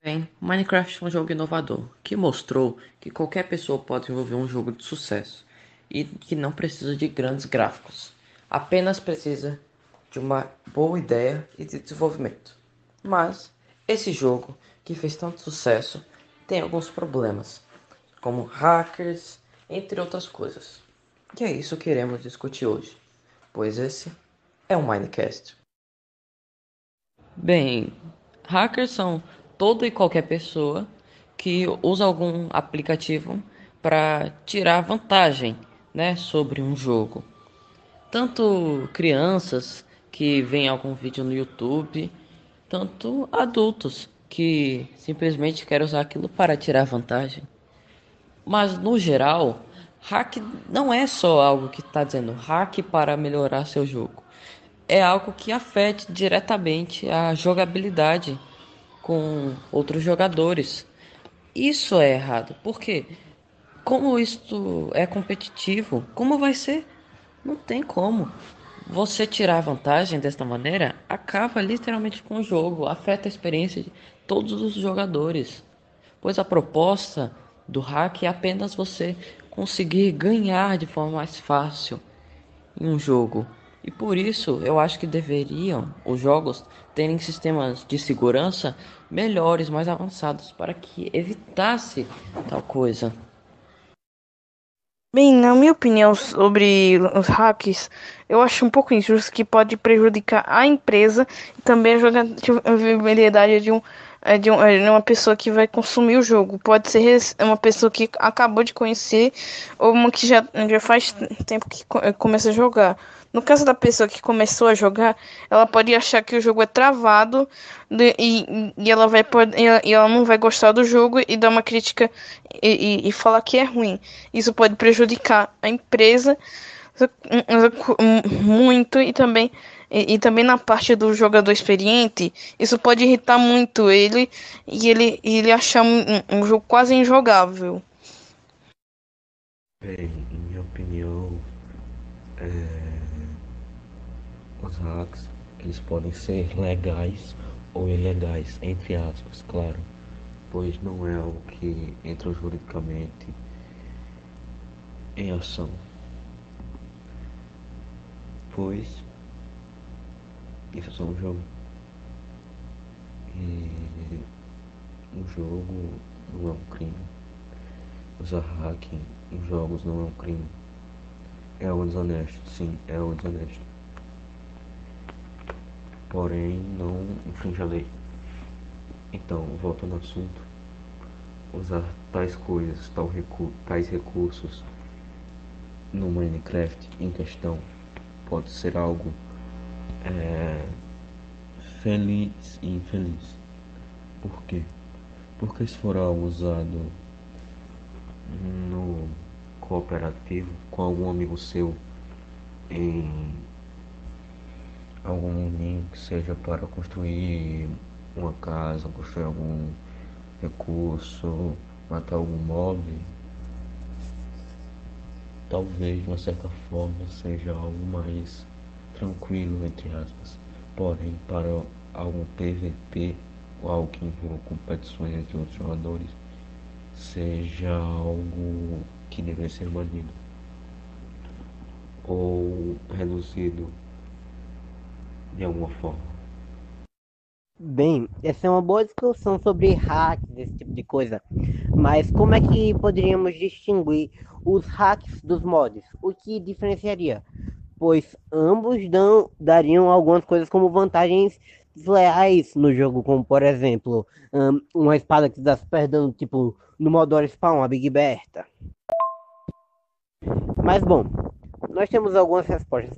Bem, Minecraft é um jogo inovador que mostrou que qualquer pessoa pode desenvolver um jogo de sucesso e que não precisa de grandes gráficos, apenas precisa de uma boa ideia e de desenvolvimento. Mas esse jogo, que fez tanto sucesso, tem alguns problemas, como hackers, entre outras coisas. E é isso que iremos discutir hoje, pois esse é o Minecast. Bem, hackers são toda e qualquer pessoa que usa algum aplicativo para tirar vantagem, né, sobre um jogo. Tanto crianças que veem algum vídeo no YouTube, tanto adultos que simplesmente querem usar aquilo para tirar vantagem. Mas no geral, hack não é só algo que está dizendo hack para melhorar seu jogo. É algo que afete diretamente a jogabilidade com outros jogadores. Isso é errado, porque como isto é competitivo, como vai ser? Não tem como. Você tirar vantagem desta maneira acaba literalmente com o jogo, afeta a experiência de todos os jogadores. Pois a proposta do hack é apenas você conseguir ganhar de forma mais fácil em um jogo. E por isso eu acho que deveriam os jogos terem sistemas de segurança melhores, mais avançados, para que evitasse tal coisa. Bem, na minha opinião sobre os hacks, eu acho um pouco injusto que pode prejudicar a empresa e também a jogabilidade de uma pessoa que vai consumir o jogo. Pode ser uma pessoa que acabou de conhecer ou uma que já faz tempo que começa a jogar. No caso da pessoa que começou a jogar, ela pode achar que o jogo é travado e ela e ela não vai gostar do jogo e dar uma crítica e falar que é ruim. Isso pode prejudicar a empresa muito e também na parte do jogador experiente, isso pode irritar muito ele e ele achar um jogo quase injogável. Bem, em minha opinião, os hacks eles podem ser legais ou ilegais, entre aspas, claro, pois não é algo que entra juridicamente em ação, pois isso é só um jogo. E um jogo não é um crime. Usar hacking em jogos não é um crime. É algo desonesto, sim, é algo desonesto. Porém, não infringe a lei. Então, voltando ao assunto, usar tais coisas, tais recursos no Minecraft em questão pode ser algo é, feliz e infeliz. Por quê? Porque se for algo usado no cooperativo com algum amigo seu em algum ninho que seja para construir uma casa, construir algum recurso, matar algum mob, talvez de uma certa forma seja algo mais tranquilo, entre aspas. Porém, para algum PVP ou algo que envolva competições entre outros jogadores, seja algo que deve ser banido ou reduzido de alguma forma. Bem, essa é uma boa discussão sobre hacks, esse tipo de coisa. Mas como é que poderíamos distinguir os hacks dos mods? O que diferenciaria? Pois ambos dariam algumas coisas como vantagens desleais no jogo, como por exemplo, uma espada que dá super dano, tipo no modo Spawn, a Big Berta. Mas bom, nós temos algumas respostas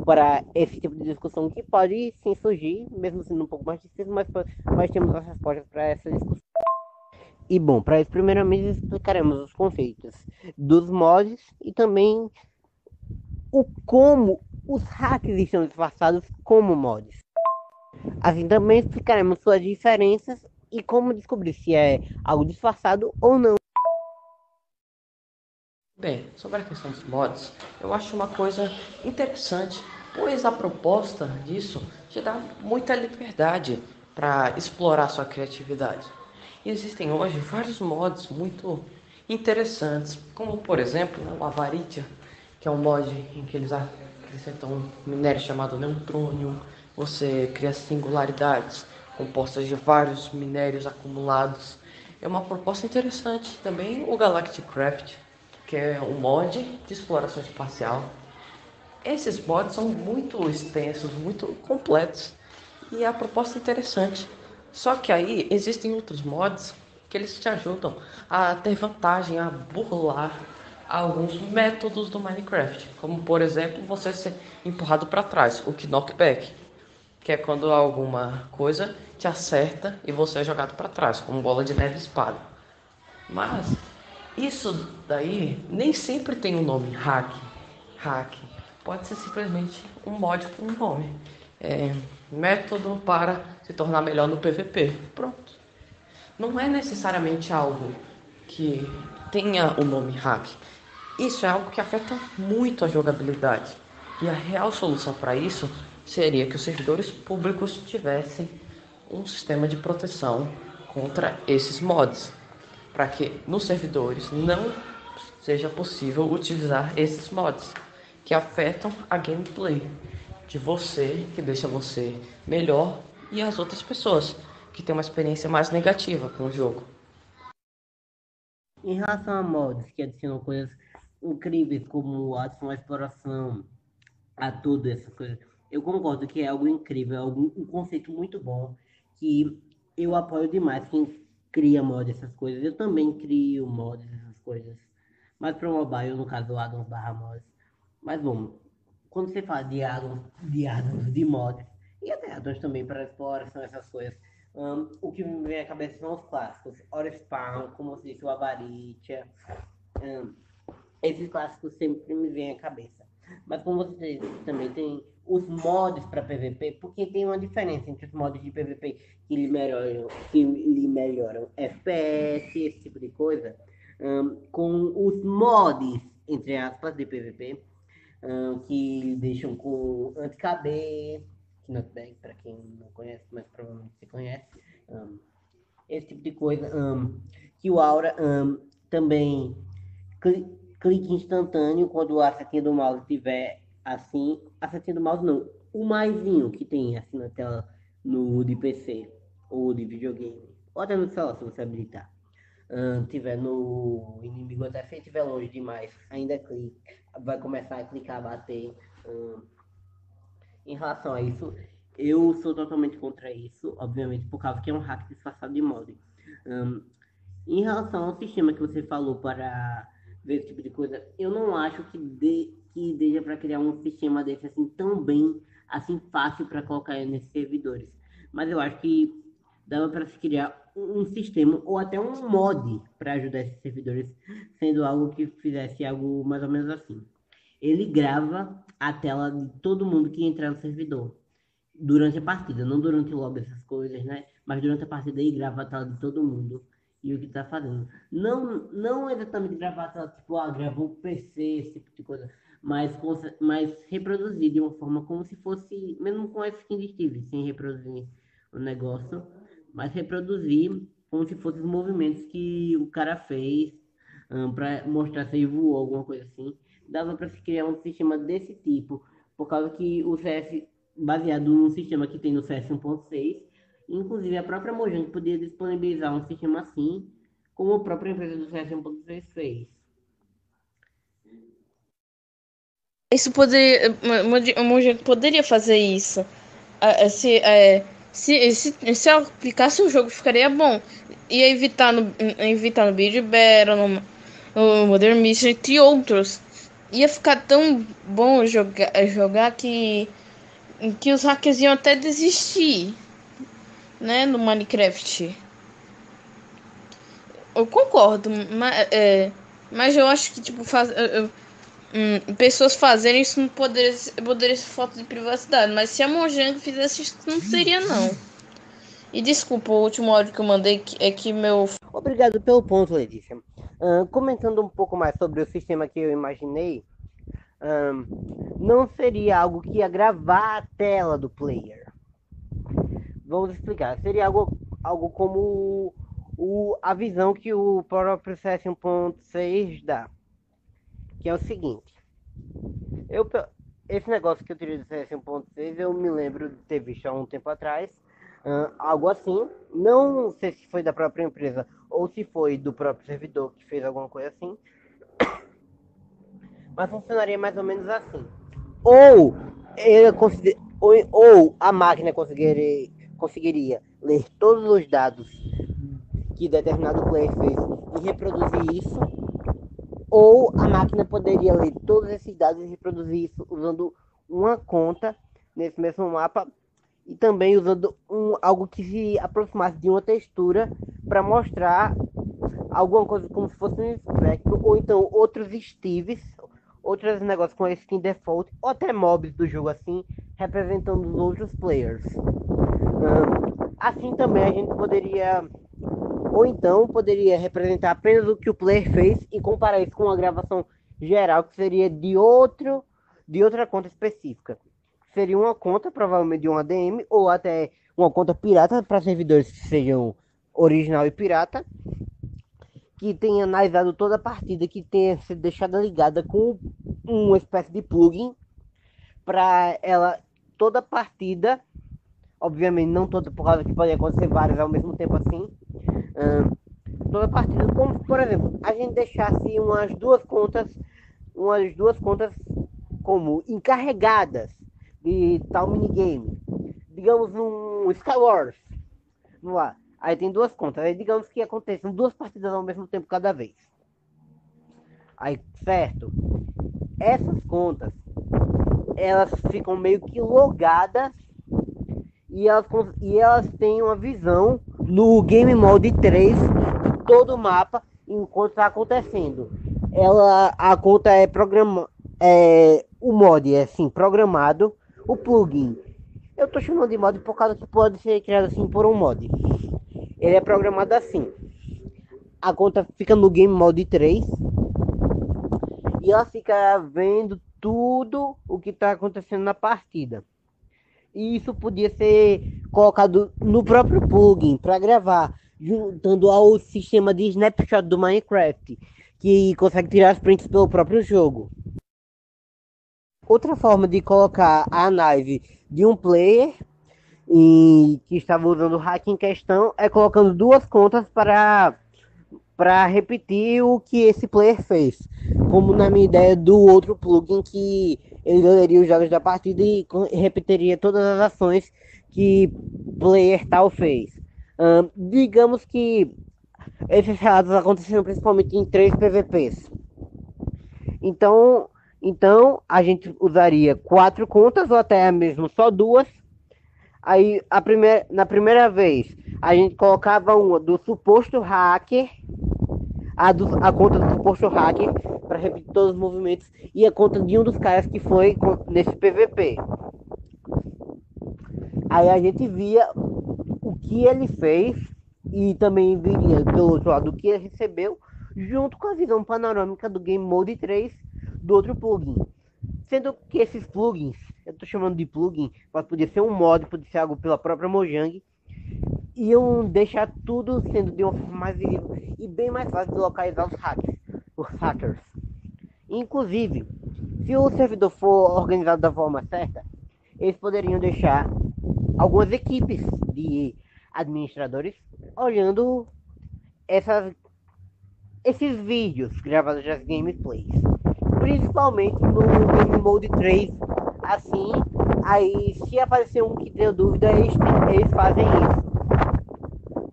para esse tipo de discussão que pode sim surgir, mesmo sendo um pouco mais difícil, mas nós temos as respostas para essa discussão. E bom, para isso, primeiramente explicaremos os conceitos dos mods e também o como os hacks estão disfarçados como mods. Assim também explicaremos suas diferenças e como descobrir se é algo disfarçado ou não. Bem, sobre a questão dos mods, eu acho uma coisa interessante, pois a proposta disso te dá muita liberdade. para explorar sua criatividade. E existem hoje vários mods muito interessantes, como por exemplo o Avaritia, que é um mod em que eles acrescentam um minério chamado neutrônio. Você cria singularidades compostas de vários minérios acumulados. É uma proposta interessante. Também o Galactic Craft, que é um mod de exploração espacial. Esses mods são muito extensos, muito completos e a proposta é interessante. Só que aí existem outros mods que eles te ajudam a ter vantagem, a burlar alguns métodos do Minecraft, como por exemplo você ser empurrado para trás, o knockback, que é quando alguma coisa te acerta e você é jogado para trás, como bola de neve e espada. Mas isso daí nem sempre tem um nome hack. Hack pode ser simplesmente um mod com um nome. Método para se tornar melhor no PVP. Pronto. Não é necessariamente algo que tenha o nome hack. Isso é algo que afeta muito a jogabilidade. E a real solução para isso seria que os servidores públicos tivessem um sistema de proteção contra esses mods, para que nos servidores não seja possível utilizar esses mods que afetam a gameplay de você, que deixa você melhor, e as outras pessoas que têm uma experiência mais negativa com o jogo. Em relação a mods que adicionam coisas incríveis, como adição à exploração, a tudo essas coisas, eu concordo que é algo incrível, é um conceito muito bom, que eu apoio demais quem cria mods, essas coisas. Eu também crio mods, essas coisas, mas para o mobile, no caso, o addons barra mods. Mas bom, quando você fala de addons de mods, e até addons também para exploração, essas coisas, o que me vem à cabeça são os clássicos. Spawn, como você disse, o Avaritia. Esses clássicos sempre me vêm à cabeça. Mas como você disse, também tem os mods para PVP, porque tem uma diferença entre os mods de PVP que lhe melhoram FPS, esse tipo de coisa, com os mods, entre aspas, de PVP, que deixam com anti-KB, knockback, para quem não conhece, mas provavelmente você conhece, esse tipo de coisa, que o Aura também clique instantâneo quando a setinha do mouse estiver assim, a setinha do mouse não, o maisinho que tem assim na tela no de PC ou de videogame, ou até no celular se você habilitar, tiver no inimigo, até se estiver longe demais, ainda clique, vai começar a clicar, bater. Em relação a isso, eu sou totalmente contra isso, obviamente, por causa que é um hack disfarçado de mod. Em relação ao sistema que você falou para ver esse tipo de coisa, eu não acho que deixa para criar um sistema desse assim tão bem, assim fácil para colocar nesses servidores. Mas eu acho que dava para se criar um sistema ou até um mod para ajudar esses servidores, sendo algo que fizesse algo mais ou menos assim. Ele grava a tela de todo mundo que entrar no servidor durante a partida, não durante o lobby, essas coisas, né? Mas durante a partida ele grava a tela de todo mundo e o que tá fazendo. Não exatamente gravar a tela, tipo, gravou o PC, esse tipo de coisa, mas reproduzir de uma forma como se fosse, mesmo com a skin de Steve, sem reproduzir o negócio, mas reproduzir como se fossem os movimentos que o cara fez, para mostrar se ele voou, alguma coisa assim. Dava para se criar um sistema desse tipo, por causa que o CS, baseado no sistema que tem no CS 1.6, inclusive a própria Mojang podia disponibilizar um sistema assim, como a própria empresa do CS 1.6 fez. Isso poderia, a Mojang poderia fazer isso. Se ela aplicasse o jogo, ficaria bom. Ia evitar no Bid Battle, no Modern Mission, entre outros. Ia ficar tão bom jogar que os hackers iam até desistir, né, no Minecraft. Eu concordo, mas eu acho que tipo pessoas fazerem isso não poderia ser falta de privacidade. Mas se a Mojang fizesse isso, não seria não. E desculpa, o último áudio que eu mandei é que meu... Obrigado pelo ponto, Letícia. Comentando um pouco mais sobre o sistema que eu imaginei, não seria algo que ia gravar a tela do player, Vamos explicar. Seria algo como a visão que o próprio CS 1.6 dá. Que é o seguinte. Esse negócio que eu tirei do CS 1.6, eu me lembro de ter visto há um tempo atrás. Algo assim. Não sei se foi da própria empresa ou se foi do próprio servidor que fez alguma coisa assim. Mas funcionaria mais ou menos assim. Ou a máquina conseguiria ler todos os dados que determinado player fez e reproduzir isso, ou a máquina poderia ler todos esses dados e reproduzir isso usando uma conta nesse mesmo mapa e também usando algo que se aproximasse de uma textura para mostrar alguma coisa como se fosse um espectro, ou então outros Steves, outros negócios com a skin default, ou até mobs do jogo assim, representando os outros players. Assim também a gente poderia, ou então poderia representar apenas o que o player fez e comparar isso com uma gravação geral que seria de outra conta específica. Seria uma conta provavelmente de um ADM ou até uma conta pirata para servidores que sejam original e pirata, que tenha analisado toda a partida, que tenha sido deixada ligada com uma espécie de plugin para ela toda partida, obviamente não toda, por causa que pode acontecer várias ao mesmo tempo assim, toda partida, como por exemplo, a gente deixasse umas duas contas como encarregadas de tal minigame, digamos um Skywars, vamos lá. Aí tem duas contas, aí digamos que aconteçam duas partidas ao mesmo tempo cada vez. Aí, certo? Essas contas, elas ficam meio que logadas e elas têm uma visão no Game Mode 3 de todo o mapa enquanto está acontecendo. A conta é o mod é assim, programado, o plugin. Eu tô chamando de mod por causa que pode ser criado assim por um mod. Ele é programado assim. A conta fica no Game Mode 3 e ela fica vendo tudo o que está acontecendo na partida. E isso podia ser colocado no próprio plugin para gravar, juntando ao sistema de snapshot do Minecraft, que consegue tirar as prints pelo próprio jogo. Outra forma de colocar a análise de um player que estava usando o hack em questão é colocando duas contas para repetir o que esse player fez, como na minha ideia do outro plugin, que ele leria os jogos da partida e repetiria todas as ações que player tal fez. Digamos que esses relatos aconteceram principalmente em 3 PVPs. Então a gente usaria 4 contas ou até mesmo só 2. Aí na primeira vez a gente colocava uma do suposto hacker, a conta do suposto hacker para repetir todos os movimentos, e a conta de um dos caras que foi nesse PVP. Aí a gente via o que ele fez e também viria pelo outro lado o que ele recebeu, junto com a visão panorâmica do Game Mode 3 do outro plugin. Sendo que esses plugins, eu tô chamando de plugin, mas podia ser um mod, podia ser algo pela própria Mojang, iam deixar tudo sendo de uma forma mais visível e bem mais fácil de localizar os hackers. Inclusive, se o servidor for organizado da forma certa, eles poderiam deixar algumas equipes de administradores olhando esses vídeos gravados das gameplays, principalmente no Game Mode 3. Assim, aí se aparecer um que tenha dúvida, eles fazem isso,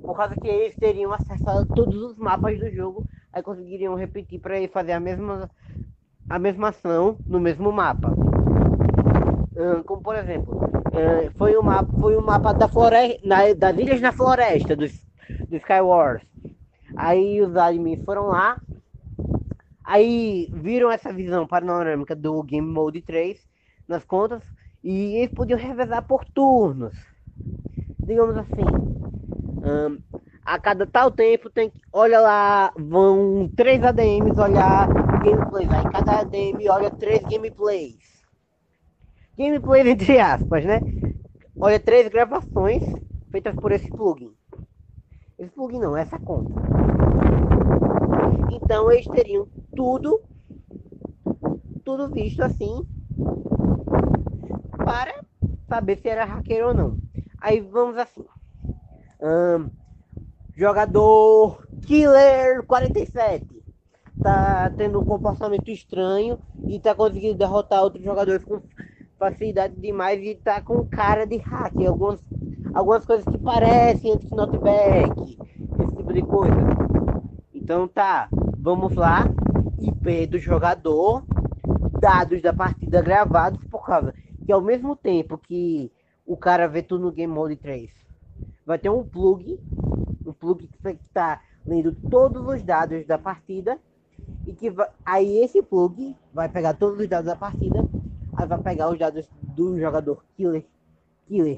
por causa que eles teriam acesso a todos os mapas do jogo, aí conseguiriam repetir para ele fazer a mesma ação no mesmo mapa. Como por exemplo, foi um mapa da floresta, das ilhas na floresta do Skywars. Aí os admins foram lá, aí viram essa visão panorâmica do Game Mode 3 nas contas, e eles podiam revezar por turnos. Digamos assim, a cada tal tempo olha lá, vão 3 ADMs olhar gameplays, aí cada ADM olha 3 gameplays entre aspas, né? Olha 3 gravações feitas por esse plugin. Esse plugin não, essa conta. Então eles teriam tudo visto assim para saber se era hacker ou não. Aí vamos assim. Jogador Killer 47 tá tendo um comportamento estranho e tá conseguindo derrotar outros jogadores com facilidade demais e tá com cara de hacker. Algumas coisas que parecem anti-knockback, esse tipo de coisa. Então tá, vamos lá. IP do jogador, dados da partida gravados, por causa que ao mesmo tempo que o cara vê tudo no Game Mode 3, vai ter um plug que está lendo todos os dados da partida e que aí esse plug vai pegar todos os dados da partida, aí vai pegar os dados do jogador Killer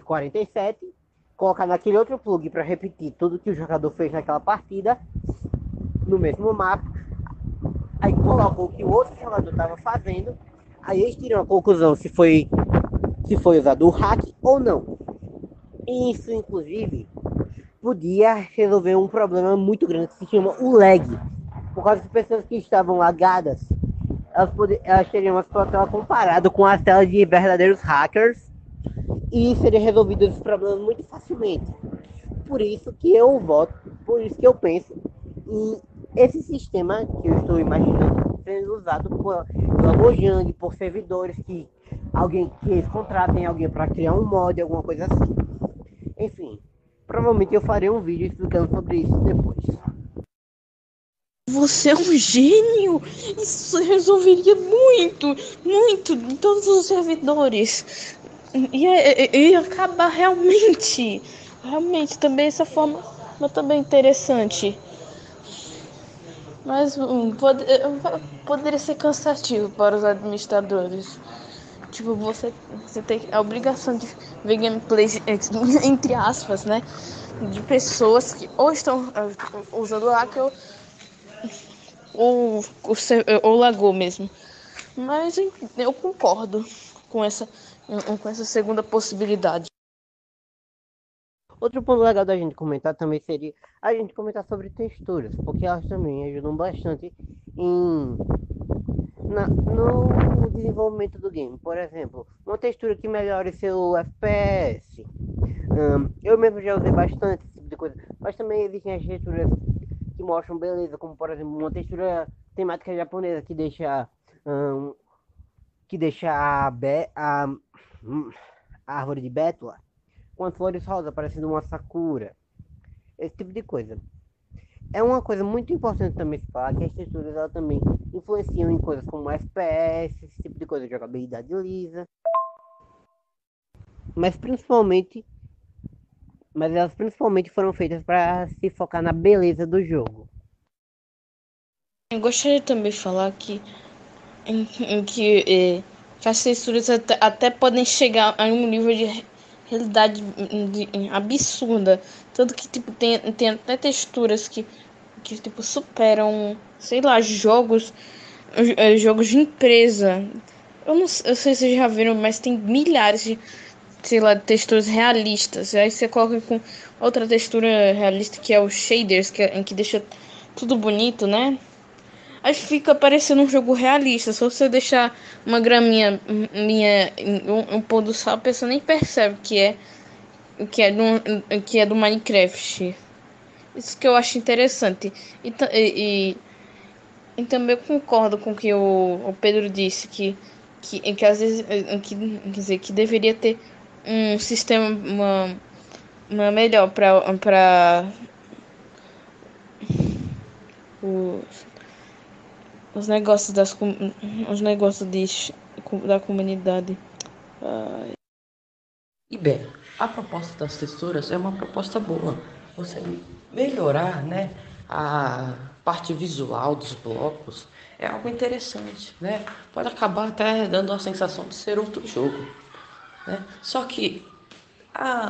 47, colocar naquele outro plug para repetir tudo que o jogador fez naquela partida no mesmo mapa, aí coloca o que o outro jogador estava fazendo, aí eles tiram a conclusão se foi usado o hack ou não. Isso, inclusive, podia resolver um problema muito grande que se chama o lag. Por causa das pessoas que estavam lagadas, elas teriam uma situação comparada com as telas de verdadeiros hackers e seria resolvido esse problema muito facilmente. Por isso que eu penso em esse sistema que eu estou imaginando sendo usado pela Mojang, por servidores que eles contratem alguém para criar um mod, alguma coisa assim. Enfim, provavelmente eu farei um vídeo explicando sobre isso depois. Você é um gênio! Isso resolveria muito em todos os servidores. E acabar realmente também essa forma também interessante. Mas poderia ser cansativo para os administradores. Tipo, você tem a obrigação de ver gameplays, entre aspas, né? De pessoas que ou estão usando hacker ou lagou mesmo. Mas eu concordo com essa segunda possibilidade. Outro ponto legal da gente comentar também seria a gente comentar sobre texturas, porque elas também ajudam bastante no desenvolvimento do game. Por exemplo, uma textura que melhore seu FPS. Eu mesmo já usei bastante esse tipo de coisa, mas também existem as texturas que mostram beleza, como por exemplo uma textura temática japonesa que deixa a árvore de Bétula com as flores rosas parecendo uma sakura, esse tipo de coisa. É uma coisa muito importante também se falar que as texturas elas também influenciam em coisas como FPS, esse tipo de coisa, jogabilidade lisa, mas elas principalmente foram feitas para se focar na beleza do jogo. Eu gostaria também de falar que as texturas até podem chegar a um nível de realidade absurda, tanto que tipo tem até texturas que tipo superam, sei lá, jogos de empresa. Eu sei se vocês já viram, mas tem milhares de, sei lá, texturas realistas. Aí você coloca com outra textura realista que é o shaders, que deixa tudo bonito, né? Aí fica parecendo um jogo realista. Só você deixar uma graminha um pôr do sol, a pessoa nem percebe que é do Minecraft. Isso que eu acho interessante. E também eu concordo com o que o Pedro disse, que às vezes quer dizer, que deveria ter um sistema uma melhor para os negócios os negócios da comunidade. E bem, a proposta das texturas é uma proposta boa. Você melhorar, né, a parte visual dos blocos é algo interessante, né? Pode acabar até dando a sensação de ser outro jogo, né? Só que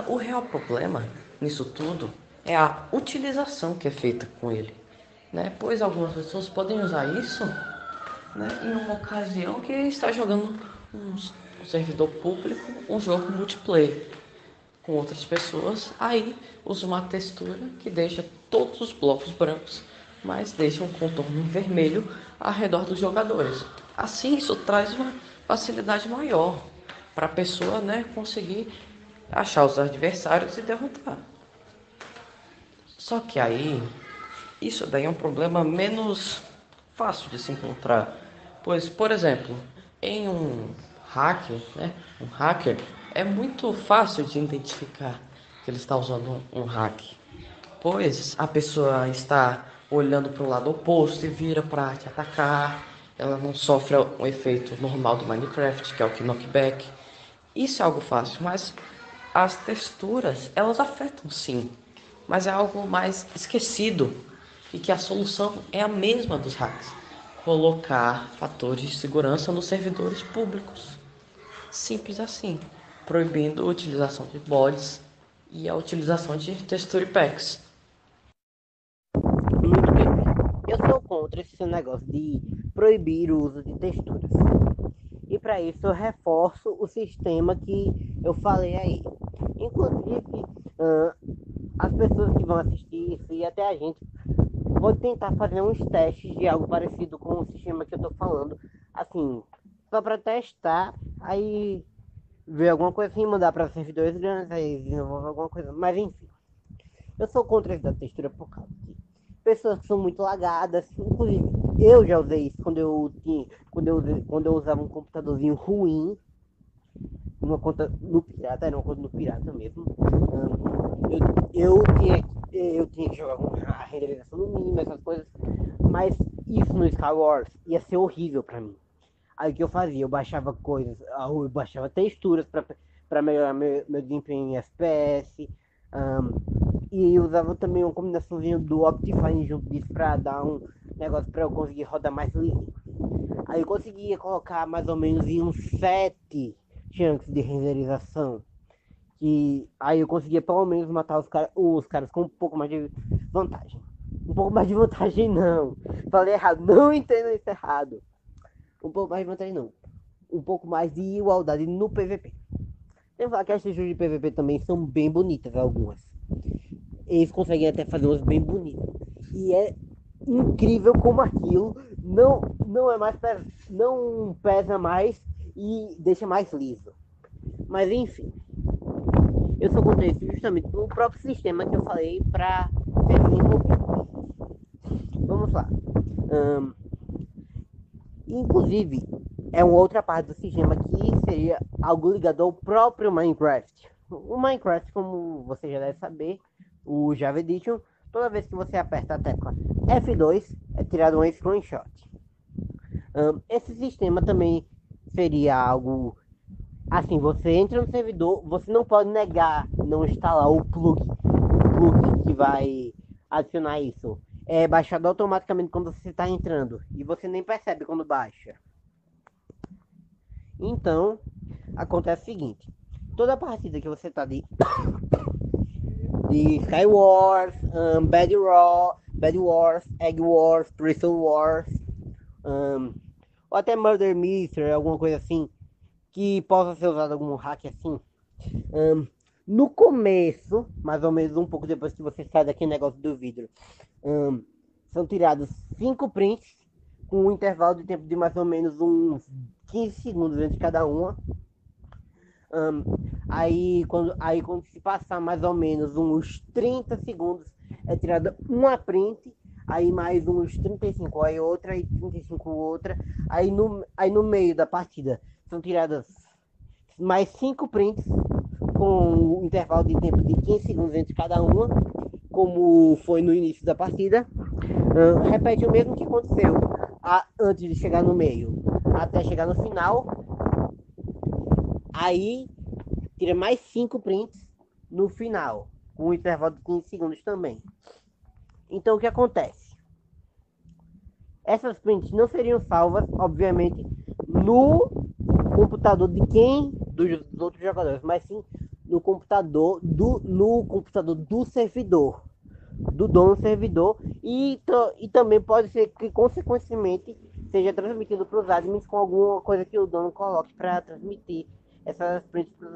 o real problema nisso tudo é a utilização que é feita com ele, né? Pois algumas pessoas podem usar isso, né, em uma ocasião que está jogando um servidor público, um jogo multiplayer. com outras pessoas, aí usa uma textura que deixa todos os blocos brancos, mas deixa um contorno vermelho ao redor dos jogadores. Assim, isso traz uma facilidade maior para a pessoa, né, conseguir achar os adversários e derrotar. Só que aí, isso daí é um problema menos fácil de se encontrar. Pois, por exemplo, em um hacker é muito fácil de identificar que ele está usando um hack. Pois a pessoa está olhando para o lado oposto e vira para te atacar. Ela não sofre o efeito normal do Minecraft, que é o knockback. Isso é algo fácil, mas as texturas, elas afetam sim. Mas é algo mais esquecido e que a solução é a mesma dos hacks. Colocar fatores de segurança nos servidores públicos. Simples assim, proibindo a utilização de mods e a utilização de texture packs. Muito bem. Eu sou contra esse negócio de proibir o uso de texturas. E para isso eu reforço o sistema que eu falei aí. Inclusive, as pessoas que vão assistir isso e até a gente pode tentar fazer uns testes de algo parecido com o sistema que eu tô falando. Assim, só para testar, aí ver alguma coisa assim, mandar para servidores grandes, aí desenvolver alguma coisa. Mas enfim, eu sou contra essa textura por causa de pessoas que são muito lagadas. Inclusive, eu já usei isso quando eu usava um computadorzinho ruim, uma conta no pirata, era uma conta no pirata mesmo. Eu tinha que jogar com a renderização no mínimo, essas coisas, mas isso no Skywars ia ser horrível pra mim. Aí o que eu fazia? Eu baixava coisas, eu baixava texturas pra melhorar meu desempenho em FPS, e usava também uma combinaçãozinha do Optifine junto disso pra dar um negócio pra eu conseguir rodar mais lisinho. Aí eu conseguia colocar mais ou menos em uns 7 chunks de renderização. Que aí eu conseguia pelo menos matar os caras com um pouco mais de vantagem. Um pouco mais de vantagem não. Falei errado, não entendo isso errado. Um pouco mais de vantagem não. Um pouco mais de igualdade no PVP. Tem que falar que as texturas de PVP também são bem bonitas, algumas. Eles conseguem até fazer umas bem bonitas. E é incrível como aquilo não é mais não pesa mais e deixa mais liso. Mas enfim, eu sou contra isso justamente pelo próprio sistema que eu falei para ser desenvolvido. Vamos lá. Inclusive, é uma outra parte do sistema que seria algo ligado ao próprio Minecraft. O Minecraft, como você já deve saber, o Java Edition, toda vez que você aperta a tecla F2, é tirado um screenshot. Esse sistema também seria algo assim, você entra no servidor, você não pode negar não instalar o plugin que vai adicionar isso. É baixado automaticamente quando você está entrando e você nem percebe quando baixa. Então, acontece o seguinte: toda partida que você está de Skywars, Bed Wars, Egg Wars, Crystal Wars, ou até Murder Mystery, alguma coisa assim, que possa ser usado algum hack assim. No começo, mais ou menos um pouco depois que você sai daquele negócio do vidro, são tirados 5 prints com um intervalo de tempo de mais ou menos uns 15 segundos entre cada uma. Aí quando se passar mais ou menos uns 30 segundos, é tirada uma print, aí mais uns 35, aí outra, e 35 outra, aí no meio da partida são tiradas mais 5 prints com um intervalo de tempo de 15 segundos entre cada uma, como foi no início da partida. Repete o mesmo que aconteceu antes de chegar no meio até chegar no final. Aí tira mais 5 prints no final, com um intervalo de 15 segundos também. Então o que acontece? Essas prints não seriam salvas, obviamente, no computador de quem? Dos outros jogadores, mas sim no computador do servidor, do dono do servidor, e também pode ser que consequentemente seja transmitido para os admins com alguma coisa que o dono coloque para transmitir essas prints para os